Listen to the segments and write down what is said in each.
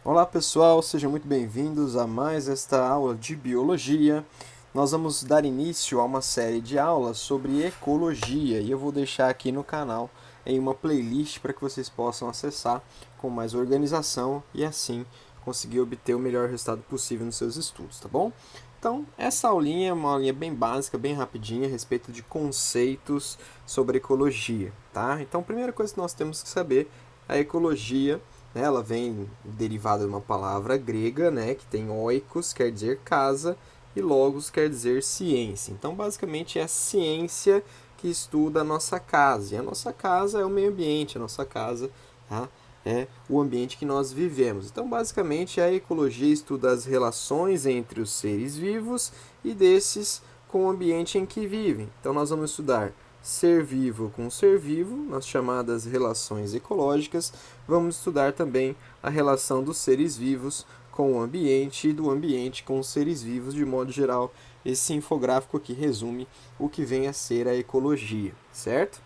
Olá pessoal, sejam muito bem-vindos a mais esta aula de biologia. Nós vamos dar início a uma série de aulas sobre ecologia e eu vou deixar aqui no canal em uma playlist para que vocês possam acessar com mais organização e assim conseguir obter o melhor resultado possível nos seus estudos, tá bom? Então, essa aulinha é uma aulinha bem básica, bem rapidinha, a respeito de conceitos sobre ecologia, tá? Então, a primeira coisa que nós temos que saber é a ecologia, né? Ela vem derivada de uma palavra grega, né? Que tem oikos, quer dizer casa, e logos quer dizer ciência. Então, basicamente, é a ciência que estuda a nossa casa. E a nossa casa é o meio ambiente, a nossa casa, tá? É o ambiente que nós vivemos. Então, basicamente, a ecologia estuda as relações entre os seres vivos e desses com o ambiente em que vivem. Então, nós vamos estudar ser vivo com ser vivo, nas chamadas relações ecológicas. Vamos estudar também a relação dos seres vivos com o ambiente e do ambiente com os seres vivos de modo geral. Esse infográfico aqui resume o que vem a ser a ecologia, certo?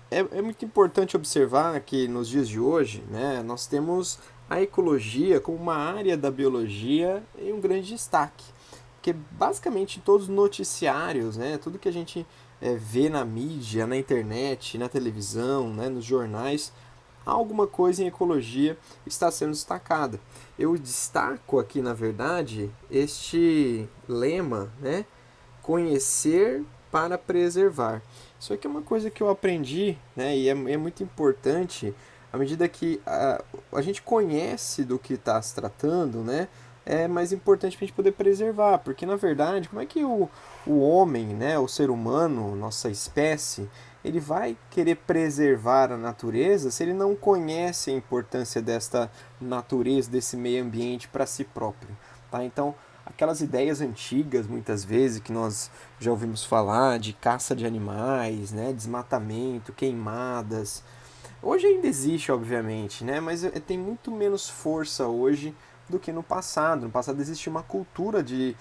É muito importante observar que nos dias de hoje, né, nós temos a ecologia como uma área da biologia em um grande destaque. Porque basicamente todos os noticiários, né, tudo que a gente vê na mídia, na internet, na televisão, né, nos jornais, alguma coisa em ecologia está sendo destacada. Eu destaco aqui, na verdade, este lema, né, conhecer para preservar. Isso aqui é uma coisa que eu aprendi, né, e é muito importante à medida que a gente conhece do que está se tratando, né, é mais importante para a gente poder preservar, porque na verdade, como é que o homem, né, o ser humano, nossa espécie, ele vai querer preservar a natureza se ele não conhece a importância desta natureza, desse meio ambiente para si próprio, tá? Então, aquelas ideias antigas, muitas vezes, que nós já ouvimos falar de caça de animais, né, desmatamento, queimadas. Hoje ainda existe, obviamente, né, mas tem muito menos força hoje do que no passado. No passado existia uma cultura de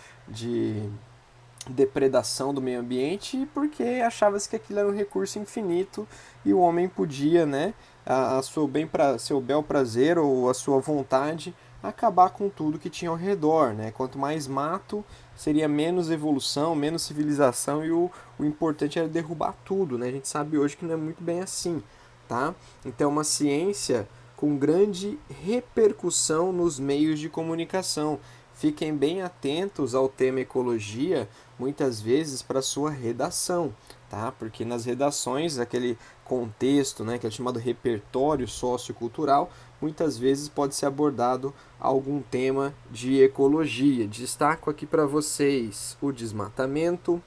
depredação do meio ambiente porque achava-se que aquilo era um recurso infinito e o homem podia, né, a seu bel prazer ou a sua vontade acabar com tudo que tinha ao redor, né? Quanto mais mato, seria menos evolução, menos civilização e o importante era derrubar tudo, né? A gente sabe hoje que não é muito bem assim, tá? Então, é uma ciência com grande repercussão nos meios de comunicação. Fiquem bem atentos ao tema ecologia, muitas vezes para sua redação, tá? Porque nas redações, aquele contexto, né, que é chamado repertório sociocultural, muitas vezes pode ser abordado algum tema de ecologia. Destaco aqui para vocês o desmatamento,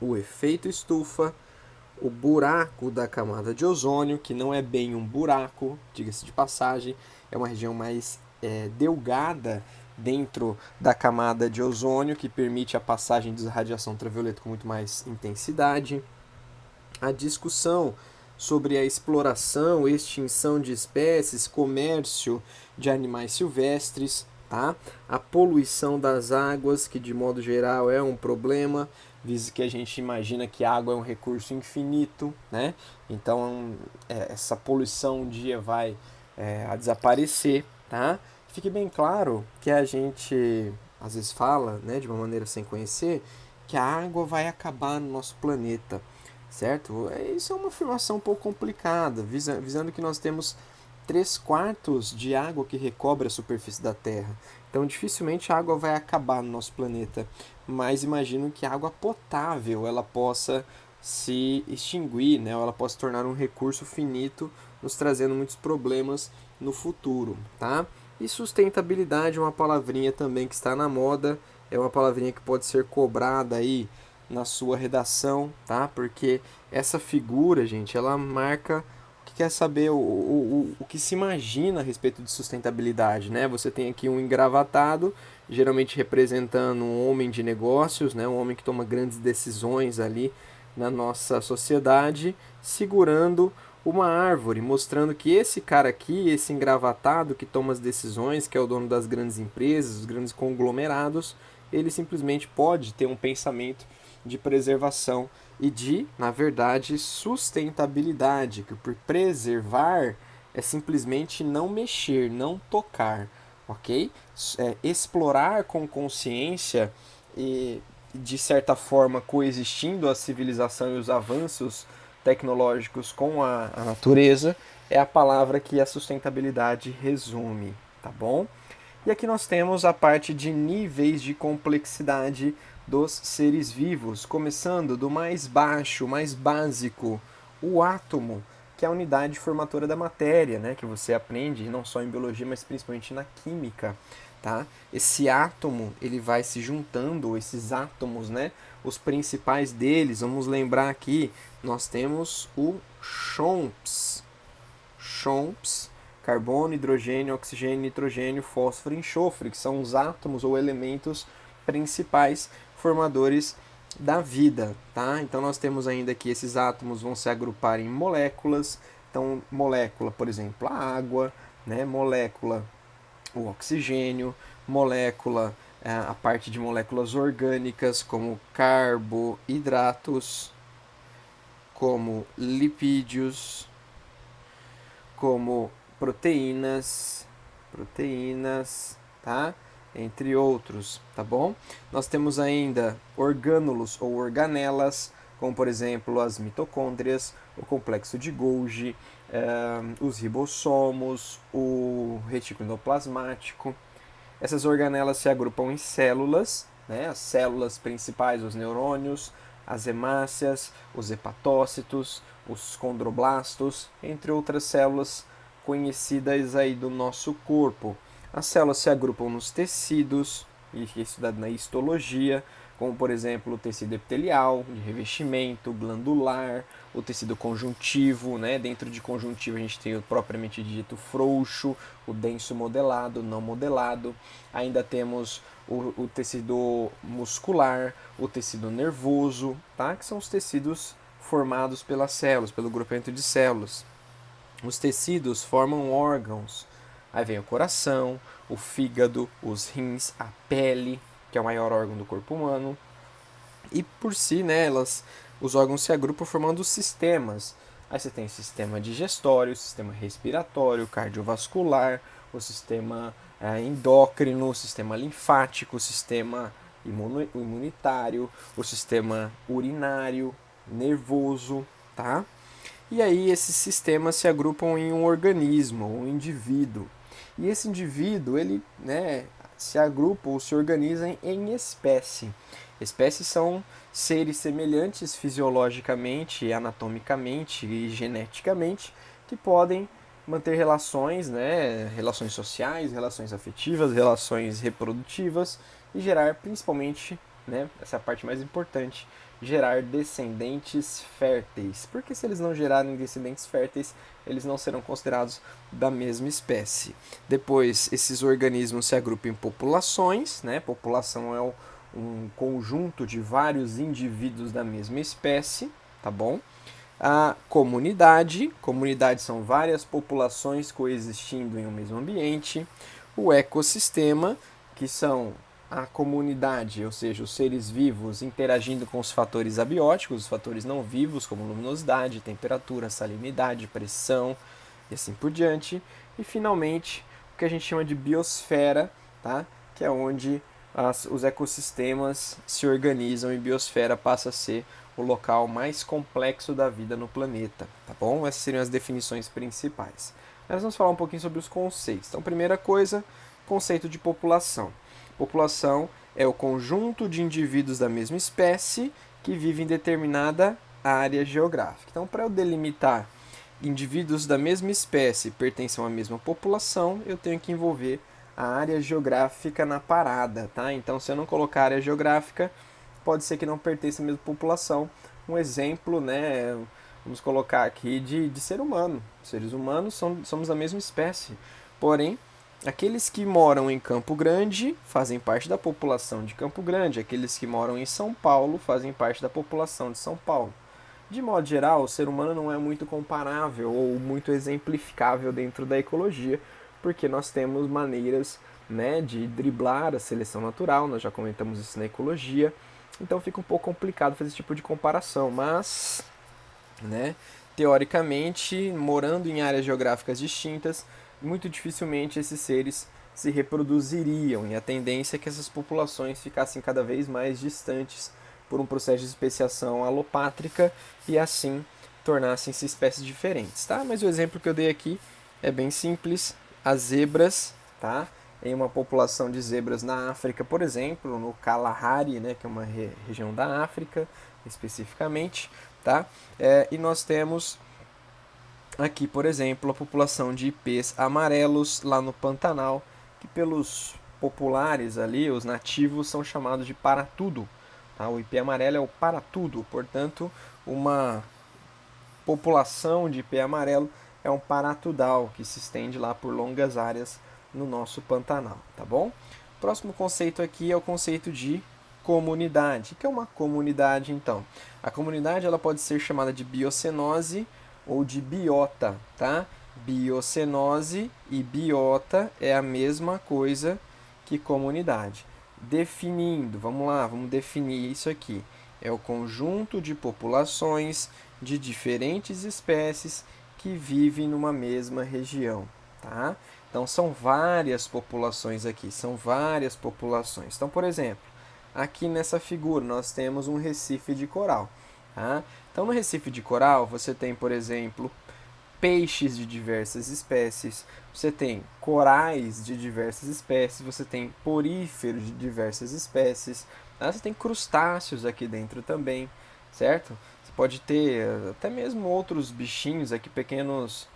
o efeito estufa, o buraco da camada de ozônio, que não é bem um buraco, diga-se de passagem, é uma região mais delgada dentro da camada de ozônio, que permite a passagem de radiação ultravioleta com muito mais intensidade. A discussão sobre a exploração, extinção de espécies, comércio de animais silvestres, tá? A poluição das águas, que de modo geral é um problema, visto que a gente imagina que a água é um recurso infinito, né? Então essa poluição um dia vai a desaparecer, tá? Fique bem claro que a gente às vezes fala, né, de uma maneira sem conhecer, que a água vai acabar no nosso planeta, certo? Isso é uma afirmação um pouco complicada, visando que nós temos 3/4 de água que recobre a superfície da Terra. Então, dificilmente a água vai acabar no nosso planeta, mas imagino que a água potável ela possa se extinguir, né? Ou ela possa se tornar um recurso finito, nos trazendo muitos problemas no futuro, tá? E sustentabilidade é uma palavrinha também que está na moda, é uma palavrinha que pode ser cobrada aí na sua redação, tá? Porque essa figura, gente, ela marca o que quer saber, o que se imagina a respeito de sustentabilidade, né? Você tem aqui um engravatado, geralmente representando um homem de negócios, né? Um homem que toma grandes decisões ali na nossa sociedade, segurando uma árvore, mostrando que esse cara aqui, esse engravatado que toma as decisões, que é o dono das grandes empresas, os grandes conglomerados, ele simplesmente pode ter um pensamento de preservação e de, na verdade, sustentabilidade, que por preservar é simplesmente não mexer, não tocar, ok? Explorar com consciência e, de certa forma, coexistindo a civilização e os avanços tecnológicos com a natureza, é a palavra que a sustentabilidade resume, tá bom? E aqui nós temos a parte de níveis de complexidade dos seres vivos, começando do mais baixo, mais básico, o átomo, que é a unidade formatora da matéria, né, que você aprende não só em biologia, mas principalmente na química, tá? Esse átomo, ele vai se juntando, esses átomos, né, os principais deles, vamos lembrar aqui, nós temos o CHOMPS, carbono, hidrogênio, oxigênio, nitrogênio, fósforo e enxofre, que são os átomos ou elementos principais formadores da vida, tá? Então nós temos ainda que esses átomos vão se agrupar em moléculas. Então, molécula, por exemplo, a água, né? Molécula, o oxigênio, molécula, a parte de moléculas orgânicas, como carboidratos, como lipídios, como proteínas, tá? Entre outros, tá bom? Nós temos ainda orgânulos ou organelas, como por exemplo as mitocôndrias, o complexo de Golgi, os ribossomos, o retículo endoplasmático. Essas organelas se agrupam em células, né? As células principais, os neurônios, as hemácias, os hepatócitos, os condroblastos, entre outras células conhecidas aí do nosso corpo. As células se agrupam nos tecidos, isso é estudado na histologia, como por exemplo o tecido epitelial, de revestimento, glandular, o tecido conjuntivo, né? Dentro de conjuntivo a gente tem o propriamente dito frouxo, o denso modelado, não modelado. Ainda temos o tecido muscular, o tecido nervoso, tá? Que são os tecidos formados pelas células, pelo grupamento de células. Os tecidos formam órgãos. Aí vem o coração, o fígado, os rins, a pele, que é o maior órgão do corpo humano. E por si, né, os órgãos se agrupam formando sistemas. Aí você tem o sistema digestório, o sistema respiratório, cardiovascular, o sistema endócrino, o sistema linfático, o sistema imunitário, o sistema urinário, nervoso, tá? E aí esses sistemas se agrupam em um organismo, um indivíduo. E esse indivíduo, ele, né, se agrupa ou se organiza em espécie. Espécies são seres semelhantes fisiologicamente, anatomicamente e geneticamente que podem manter relações, né, relações sociais, relações afetivas, relações reprodutivas e gerar principalmente, né, essa é a parte mais importante, gerar descendentes férteis. Porque se eles não gerarem descendentes férteis, eles não serão considerados da mesma espécie. Depois, esses organismos se agrupam em populações, né? População é um conjunto de vários indivíduos da mesma espécie, tá bom? A comunidade são várias populações coexistindo em um mesmo ambiente. O ecossistema, que são a comunidade, ou seja, os seres vivos interagindo com os fatores abióticos, os fatores não vivos, como luminosidade, temperatura, salinidade, pressão e assim por diante. E finalmente, o que a gente chama de biosfera, tá? Que é onde os ecossistemas se organizam e biosfera passa a ser o local mais complexo da vida no planeta, tá bom? Essas seriam as definições principais. Nós vamos falar um pouquinho sobre os conceitos. Então, primeira coisa, conceito de população. População é o conjunto de indivíduos da mesma espécie que vivem em determinada área geográfica. Então, para eu delimitar indivíduos da mesma espécie pertencem à mesma população, eu tenho que envolver a área geográfica na parada, tá? Então, se eu não colocar área geográfica, pode ser que não pertença à mesma população. Um exemplo, né? Vamos colocar aqui de ser humano. Seres humanos somos da mesma espécie. Porém, aqueles que moram em Campo Grande fazem parte da população de Campo Grande. Aqueles que moram em São Paulo fazem parte da população de São Paulo. De modo geral, o ser humano não é muito comparável ou muito exemplificável dentro da ecologia, porque nós temos maneiras, né, de driblar a seleção natural, nós já comentamos isso na ecologia, então fica um pouco complicado fazer esse tipo de comparação, mas, né, teoricamente, morando em áreas geográficas distintas, muito dificilmente esses seres se reproduziriam, e a tendência é que essas populações ficassem cada vez mais distantes por um processo de especiação alopátrica e assim tornassem-se espécies diferentes, tá? Mas o exemplo que eu dei aqui é bem simples, as zebras, tá? Em uma população de zebras na África, por exemplo, no Kalahari, né, que é uma região da África, especificamente, tá? E nós temos aqui, por exemplo, a população de ipês amarelos lá no Pantanal, que pelos populares ali, os nativos, são chamados de paratudo. Tá? O ipê amarelo é o paratudo, portanto, uma população de ipê amarelo é um paratudal, que se estende lá por longas áreas no nosso Pantanal, tá bom? O próximo conceito aqui é o conceito de comunidade. O que é uma comunidade, então? A comunidade ela pode ser chamada de biocenose ou de biota, tá? Biocenose e biota é a mesma coisa que comunidade. Definindo, vamos lá, vamos definir isso aqui. É o conjunto de populações de diferentes espécies que vivem numa mesma região, tá? Então são várias populações aqui, são várias populações. Então, por exemplo, aqui nessa figura nós temos um recife de coral, tá? Então no recife de coral você tem, por exemplo, peixes de diversas espécies, você tem corais de diversas espécies, você tem poríferos de diversas espécies, tá? Você tem crustáceos aqui dentro também, certo? Você pode ter até mesmo outros bichinhos aqui, pequenas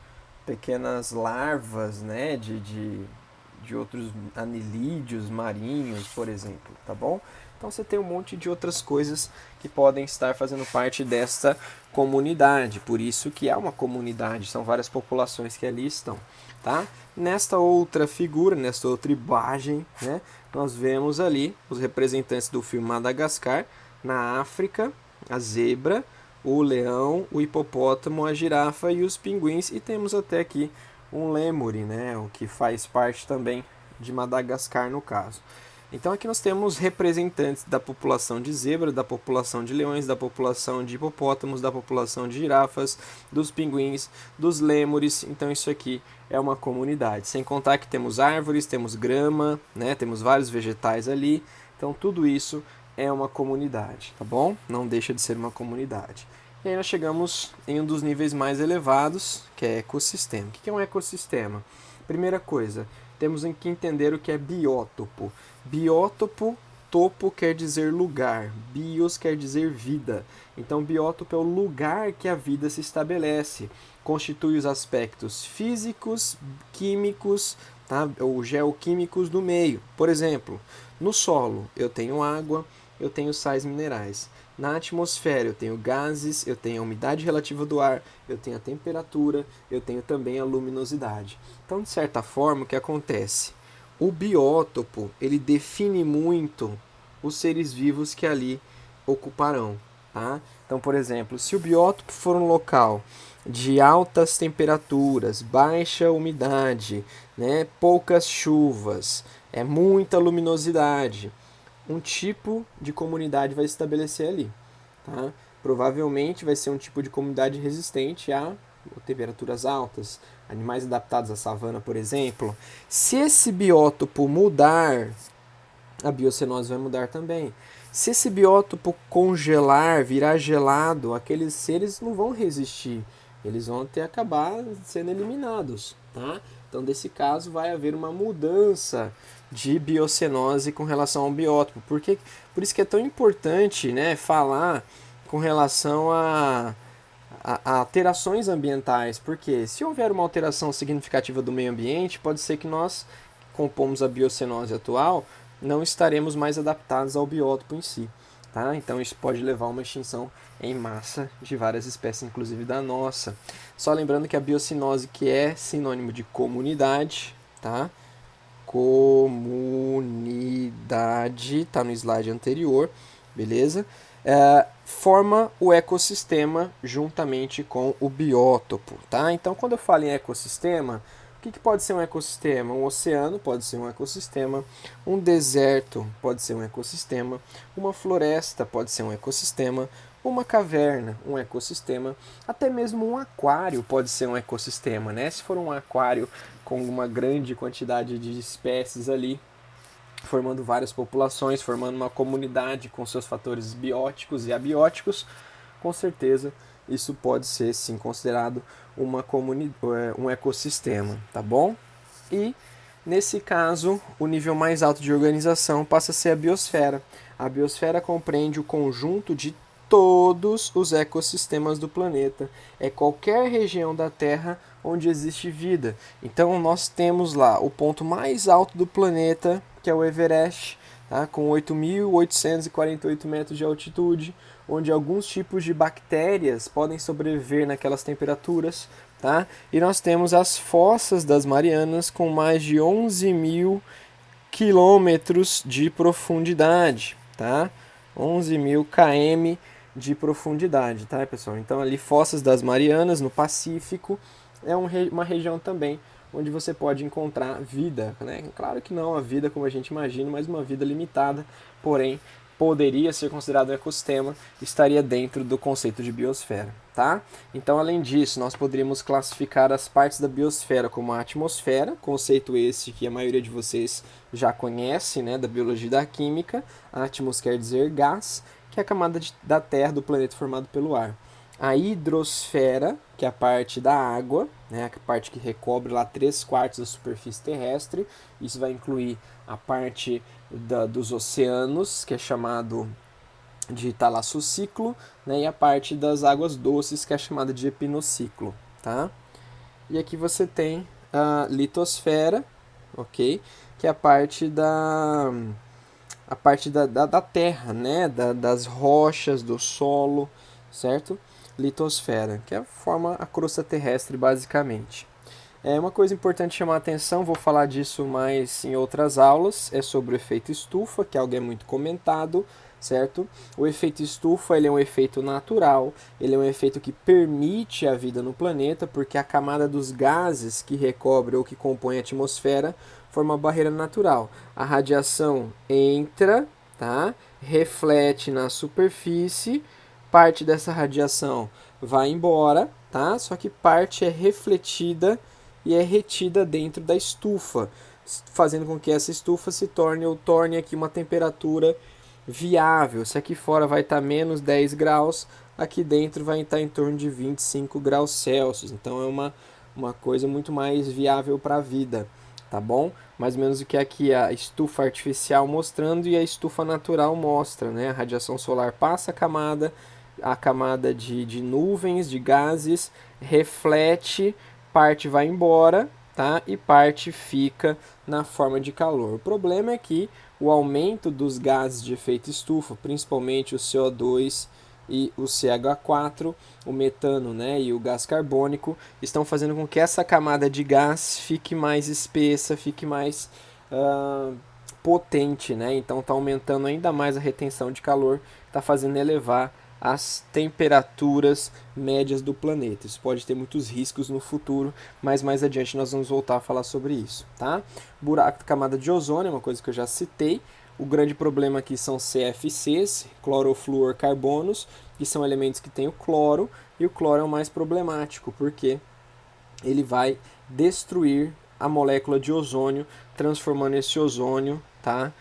larvas, né, de outros anelídeos marinhos, por exemplo, tá bom? Então você tem um monte de outras coisas que podem estar fazendo parte desta comunidade, por isso que é uma comunidade, são várias populações que ali estão, tá? Nesta outra figura, nesta outra imagem, né, nós vemos ali os representantes do filme Madagascar, na África, a zebra, o leão, o hipopótamo, a girafa e os pinguins, e temos até aqui um lêmure, né, o que faz parte também de Madagascar no caso. Então aqui nós temos representantes da população de zebra, da população de leões, da população de hipopótamos, da população de girafas, dos pinguins, dos lêmures. Então isso aqui é uma comunidade. Sem contar que temos árvores, temos grama, né? Temos vários vegetais ali. Então tudo isso é uma comunidade, tá bom? Não deixa de ser uma comunidade. E aí nós chegamos em um dos níveis mais elevados, que é ecossistema. O que é um ecossistema? Primeira coisa, temos que entender o que é biótopo. Biótopo, topo quer dizer lugar, bios quer dizer vida. Então, biótopo é o lugar que a vida se estabelece. Constitui os aspectos físicos, químicos, tá? Ou geoquímicos do meio. Por exemplo, no solo eu tenho água, eu tenho sais minerais. Na atmosfera eu tenho gases, eu tenho a umidade relativa do ar, eu tenho a temperatura, eu tenho também a luminosidade. Então, de certa forma, o que acontece? O biótopo, ele define muito os seres vivos que ali ocuparão, tá? Então, por exemplo, se o biótopo for um local de altas temperaturas, baixa umidade, né, poucas chuvas, muita luminosidade, um tipo de comunidade vai se estabelecer ali, tá? Provavelmente vai ser um tipo de comunidade resistente a temperaturas altas, animais adaptados à savana, por exemplo. Se esse biótopo mudar, a biocenose vai mudar também. Se esse biótopo congelar, virar gelado, aqueles seres não vão resistir, eles vão até acabar sendo eliminados, tá? Então, nesse caso, vai haver uma mudança de biocenose com relação ao biótopo. Por isso que é tão importante, né, falar com relação a alterações ambientais, porque se houver uma alteração significativa do meio ambiente, pode ser que nós, que compomos a biocenose atual, não estaremos mais adaptados ao biótopo em si. Tá? Então isso pode levar a uma extinção em massa de várias espécies, inclusive da nossa. Só lembrando que a biocinose, que é sinônimo de comunidade, tá? Comunidade, tá no slide anterior, beleza? Forma o ecossistema juntamente com o biótopo, tá? Então, quando eu falo em ecossistema, o que pode ser um ecossistema? Um oceano pode ser um ecossistema, um deserto pode ser um ecossistema, uma floresta pode ser um ecossistema, uma caverna, um ecossistema, até mesmo um aquário pode ser um ecossistema, né? Se for um aquário com uma grande quantidade de espécies ali, formando várias populações, formando uma comunidade com seus fatores bióticos e abióticos, com certeza isso pode ser sim considerado um ecossistema, tá bom? E nesse caso, o nível mais alto de organização passa a ser a biosfera. A biosfera compreende o conjunto de todos os ecossistemas do planeta. É qualquer região da Terra onde existe vida. Então nós temos lá o ponto mais alto do planeta, que é o Everest, tá? Com 8.848 metros de altitude, onde alguns tipos de bactérias podem sobreviver naquelas temperaturas. Tá? E nós temos as fossas das Marianas com mais de 11.000 quilômetros de profundidade, tá? 11.000 km de profundidade, tá, pessoal? Então ali Fossas das Marianas no Pacífico é uma região também onde você pode encontrar vida, né? Claro que não a vida como a gente imagina, mas uma vida limitada, porém poderia ser considerado um ecossistema, estaria dentro do conceito de biosfera, tá? Então, além disso, nós poderíamos classificar as partes da biosfera como a atmosfera, conceito esse que a maioria de vocês já conhece, né, da biologia e da química. Atmos quer dizer gás, que é a camada da Terra, do planeta formado pelo ar. A hidrosfera, que é a parte da água, né, a parte que recobre lá 3/4 da superfície terrestre. Isso vai incluir a parte dos oceanos, que é chamado de talassociclo, né, e a parte das águas doces, que é chamada de epinociclo. Tá? E aqui você tem a litosfera, ok? Que é a parte da terra, né? Das rochas, do solo, certo? Litosfera, que forma a crosta terrestre basicamente. É uma coisa importante chamar a atenção, vou falar disso mais em outras aulas, é sobre o efeito estufa, que é algo muito comentado, certo? O efeito estufa, ele é um efeito natural, ele é um efeito que permite a vida no planeta, porque a camada dos gases que recobre ou que compõe a atmosfera forma uma barreira natural. A radiação entra, tá? Reflete na superfície, parte dessa radiação vai embora, tá? Só que parte é refletida e é retida dentro da estufa, fazendo com que essa estufa se torne aqui uma temperatura viável. Se aqui fora vai estar menos 10 graus, aqui dentro vai estar em torno de 25 graus Celsius. Então é uma coisa muito mais viável para a vida, tá bom? Mais ou menos o que aqui a estufa artificial mostrando e a estufa natural mostra, né? A radiação solar passa a camada de nuvens, de gases, reflete, parte vai embora, tá? E parte fica na forma de calor. O problema é que o aumento dos gases de efeito estufa, principalmente o CO2 e o CH4, o metano, né, e o gás carbônico, estão fazendo com que essa camada de gás fique mais espessa, fique mais potente, né? Então está aumentando ainda mais a retenção de calor, está fazendo elevar as temperaturas médias do planeta. Isso pode ter muitos riscos no futuro, mas mais adiante nós vamos voltar a falar sobre isso, tá? Buraco da camada de ozônio é uma coisa que eu já citei. O grande problema aqui são CFCs, clorofluorcarbonos, que são elementos que têm o cloro, e o cloro é o mais problemático, porque ele vai destruir a molécula de ozônio, transformando esse ozônio, tá?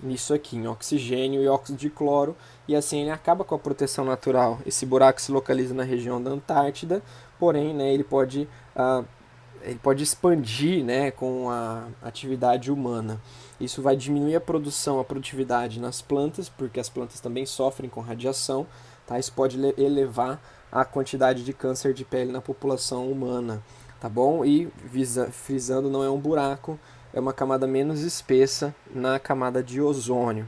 Nisso aqui, em oxigênio e óxido de cloro, e assim ele acaba com a proteção natural. Esse buraco se localiza na região da Antártida, porém, né, ele pode expandir, né, com a atividade humana. Isso vai diminuir a produtividade nas plantas, porque as plantas também sofrem com radiação, tá? Isso pode elevar a quantidade de câncer de pele na população humana, tá bom? E frisando, não é um buraco, é uma camada menos espessa na camada de ozônio.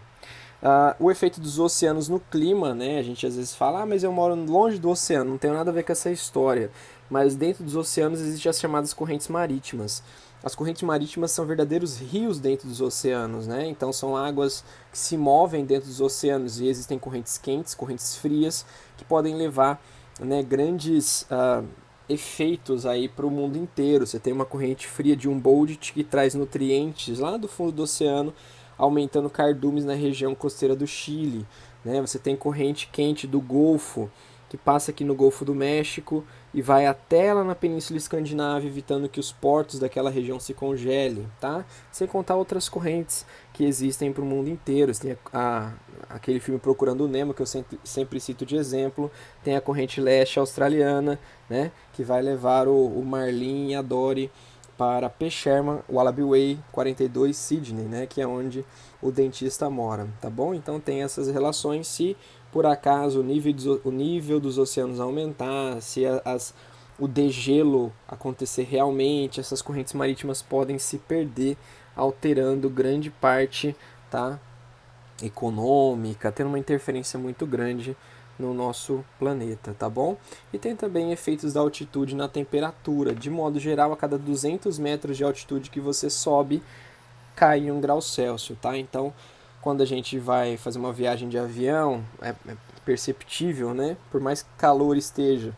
O efeito dos oceanos no clima, né? A gente às vezes fala, mas eu moro longe do oceano, não tem nada a ver com essa história. Mas dentro dos oceanos existem as chamadas correntes marítimas. As correntes marítimas são verdadeiros rios dentro dos oceanos, né? Então são águas que se movem dentro dos oceanos e existem correntes quentes, correntes frias, que podem levar, né, grandes efeitos aí para o mundo inteiro. Você tem uma corrente fria de Humboldt que traz nutrientes lá do fundo do oceano, aumentando cardumes na região costeira do Chile. né? Você tem corrente quente do Golfo, que passa aqui no Golfo do México e vai até lá na Península Escandinava, evitando que os portos daquela região se congelem, tá? Sem contar outras correntes que existem para o mundo inteiro. Você tem aquele filme Procurando o Nemo, que eu sempre cito de exemplo, tem a corrente leste australiana, né? Que vai levar o Marlin e a Dory para Peshmerga, Wallaby Way 42 Sydney, né, que é onde o dentista mora, tá bom? Então tem essas relações. Se por acaso o nível dos oceanos aumentar, se o degelo acontecer realmente, essas correntes marítimas podem se perder, alterando grande parte, tá, econômica, tendo uma interferência muito grande no nosso planeta, tá bom? E tem também efeitos da altitude na temperatura. De modo geral, a cada 200 metros de altitude que você sobe, cai 1 grau Celsius, tá? Então, quando a gente vai fazer uma viagem de avião, é perceptível, né? Por mais que calor esteja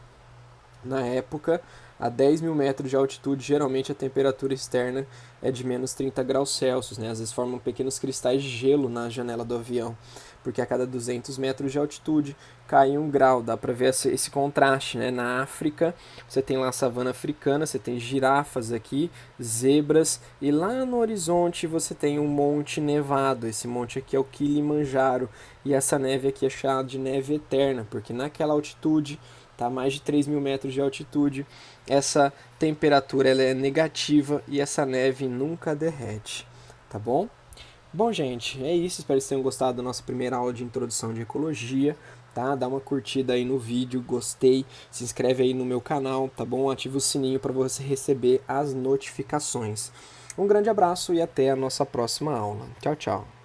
na época, a 10 mil metros de altitude, geralmente a temperatura externa é de menos 30 graus Celsius, né? Às vezes formam pequenos cristais de gelo na janela do avião, porque a cada 200 metros de altitude cai 1 grau. Dá para ver esse contraste, né? Na África, você tem lá a savana africana, você tem girafas aqui, zebras, e lá no horizonte você tem um monte nevado. Esse monte aqui é o Kilimanjaro, e essa neve aqui é chamada de neve eterna, porque naquela altitude, tá, mais de 3 mil metros de altitude, essa temperatura ela é negativa e essa neve nunca derrete, tá bom? Bom, gente, é isso. Espero que vocês tenham gostado da nossa primeira aula de introdução de ecologia, tá? Dá uma curtida aí no vídeo, gostei, se inscreve aí no meu canal, tá bom? Ativa o sininho para você receber as notificações. Um grande abraço e até a nossa próxima aula. Tchau, tchau.